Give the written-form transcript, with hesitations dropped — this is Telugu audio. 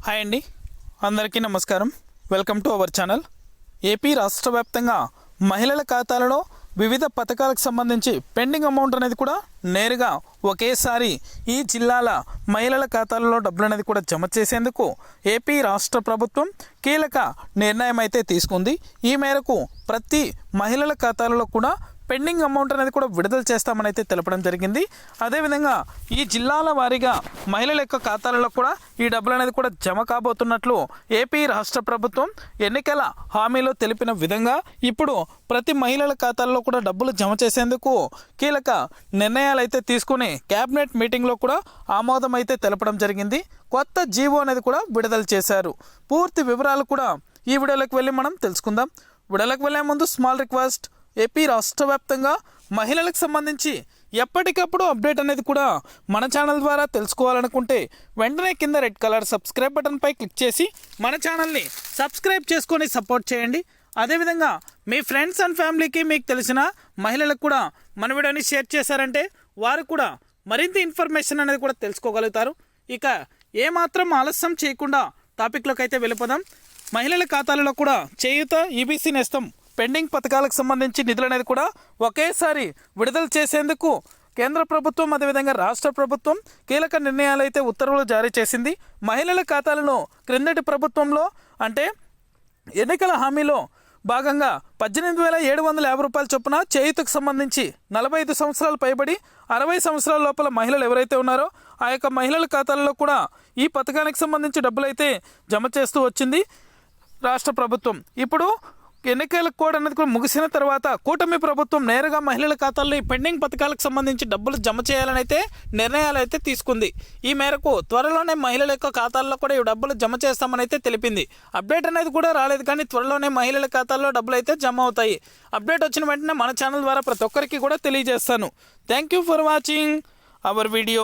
హాయ్ అండి, అందరికీ నమస్కారం. Welcome to our channel. AP రాష్ట్ర వ్యాప్తంగా మహిళల ఖాతాలలో వివిధ పథకాలకు సంబంధించి పెండింగ్ అమౌంట్ అనేది కూడా నేరుగా ఒకేసారి ఈ జిల్లాల మహిళల ఖాతాలలో డబ్బులు అనేది కూడా జమ చేసేందుకు ఏపీ రాష్ట్ర ప్రభుత్వం కీలక నిర్ణయం అయితే తీసుకుంది. ఈ మేరకు ప్రతి మహిళల ఖాతాలలో కూడా పెండింగ్ అమౌంట్ అనేది కూడా విడుదల చేస్తామని అయితే తెలపడం జరిగింది. అదేవిధంగా ఈ జిల్లాల వారీగా మహిళల యొక్క ఖాతాలలో కూడా ఈ డబ్బులు అనేది కూడా జమ కాబోతున్నట్లు ఏపీ రాష్ట్ర ప్రభుత్వం ఎన్నికల హామీలో తెలిపిన విధంగా ఇప్పుడు ప్రతి మహిళల ఖాతాల్లో కూడా డబ్బులు జమ చేసేందుకు కీలక నిర్ణయాలు అయితే తీసుకుని క్యాబినెట్ మీటింగ్లో కూడా ఆమోదం అయితే తెలపడం జరిగింది. కొత్త జీవో అనేది కూడా విడుదల చేశారు. పూర్తి వివరాలు కూడా ఈ వీడియోలోకి వెళ్ళి మనం తెలుసుకుందాం. వీడియోలోకి వెళ్ళే ముందు స్మాల్ రిక్వెస్ట్, ఏపీ రాష్ట్ర వ్యాప్తంగా మహిళలకు సంబంధించి ఎప్పటికప్పుడు అప్డేట్ అనేది కూడా మన ఛానల్ ద్వారా తెలుసుకోవాలనుకుంటే వెంటనే కింద రెడ్ కలర్ సబ్స్క్రైబ్ బటన్పై క్లిక్ చేసి మన ఛానల్ని సబ్స్క్రైబ్ చేసుకొని సపోర్ట్ చేయండి. అదేవిధంగా మీ ఫ్రెండ్స్ అండ్ ఫ్యామిలీకి మీకు తెలిసిన మహిళలకు కూడా మన వీడియోని షేర్ చేశారంటే వారు కూడా మరింత ఇన్ఫర్మేషన్ అనేది కూడా తెలుసుకోగలుగుతారు. ఇక ఏమాత్రం ఆలస్యం చేయకుండా టాపిక్లోకి అయితే వెళ్ళిపోదాం. మహిళల ఖాతాలలో కూడా చేయూత, ఈబీసీ నేస్తం పెండింగ్ పథకాలకు సంబంధించి నిధులు అనేది కూడా ఒకేసారి విడుదల చేసేందుకు కేంద్ర ప్రభుత్వం అదేవిధంగా రాష్ట్ర ప్రభుత్వం కీలక నిర్ణయాలు అయితే ఉత్తర్వులు జారీ చేసింది. మహిళల ఖాతాలను క్రిందటి ప్రభుత్వంలో అంటే ఎన్నికల హామీలో భాగంగా 18,750 రూపాయల చొప్పున చేయూతకు సంబంధించి 45 సంవత్సరాలు పైబడి 60 సంవత్సరాల లోపల మహిళలు ఎవరైతే ఉన్నారో ఆ యొక్క మహిళల ఖాతాలలో కూడా ఈ పథకానికి సంబంధించి డబ్బులు అయితే జమ చేస్తూ వచ్చింది రాష్ట్ర ప్రభుత్వం. ఇప్పుడు ఎన్నికల కోడ్ అనేది కూడా ముగిసిన తర్వాత కూటమి ప్రభుత్వం నేరుగా మహిళల ఖాతాల్లో ఈ పెండింగ్ పథకాలకు సంబంధించి డబ్బులు జమ చేయాలని అయితే నిర్ణయాలు అయితే తీసుకుంది. ఈ మేరకు త్వరలోనే మహిళల యొక్క ఖాతాల్లో కూడా ఈ డబ్బులు జమ చేస్తామని అయితే తెలిపింది. అప్డేట్ అనేది కూడా రాలేదు, కానీ త్వరలోనే మహిళల ఖాతాల్లో డబ్బులు అయితే జమ అవుతాయి. అప్డేట్ వచ్చిన వెంటనే మన ఛానల్ ద్వారా ప్రతి ఒక్కరికి కూడా తెలియజేస్తాను. Thank you for watching our video.